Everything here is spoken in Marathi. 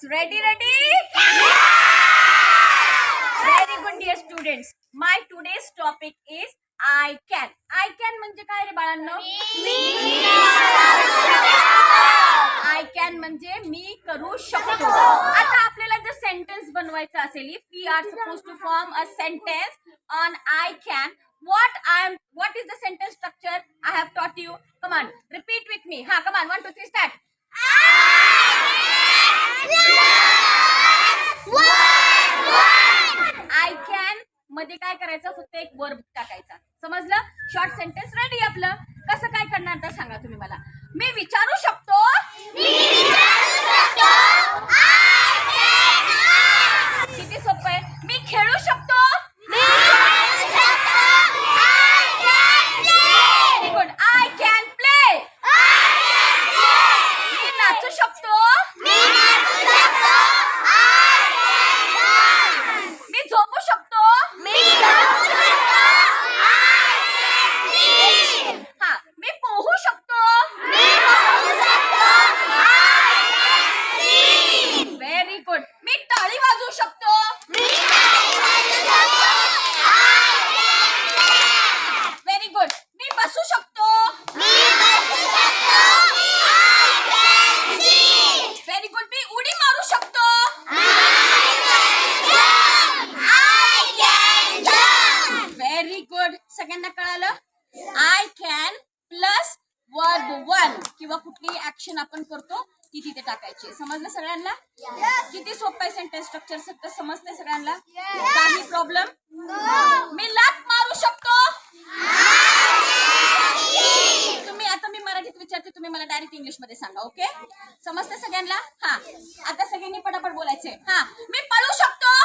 Ready? Very good, dear students. My today's topic is I can. I can म्हणजे काय रे बाळांनो? I can म्हणजे मी करू शकतो. आता आपल्याला जर सेंटेन्स बनवायचं असेल, if we are supposed to form a sentence on I can, what is the sentence structure I have taught you? Come on, repeat with me. Ha, come on, 1, 2, 3, start. I can मध्ये काय करायचं, फक्त एक वर्ब टाकायचा. समजलं? शॉर्ट सेंटेन्स रेडी आपलं. कसं काय करणार तर सांगा तुम्ही मला. मी विचारू शकतो. किती सोपं आहे. मी खेळू शकतो. Very good. I can play. मी नाचू शकतो. मी झोपू शकतो. हा, मी पोहू शकतो. Very good. मी टाळी वाजवू शकतो. Very good. मी बसू शकतो. Very good. मी उडी मारू शकतो. Very good. सगळ्यांना कळालं? आय कॅन प्लस वर्ब 1 किंवा कुठलीही ऍक्शन आपण करतो ती तिथे टाकायची. समजलं सगळ्यांना? किती सोपं आहे सेंटेन्स स्ट्रक्चर. सगळं समजतंय सगळ्यांना? काही प्रॉब्लेम? मी लाथ मारू शकतो. तुम्ही आता मी मराठीत विचारते, तुम्ही मला डायरेक्ट इंग्लिश मध्ये सांगा. ओके? समजतंय सगळ्यांना? हा, आता सगळ्यांनी पटापट बोलायचे. हा, मी पळू शकतो.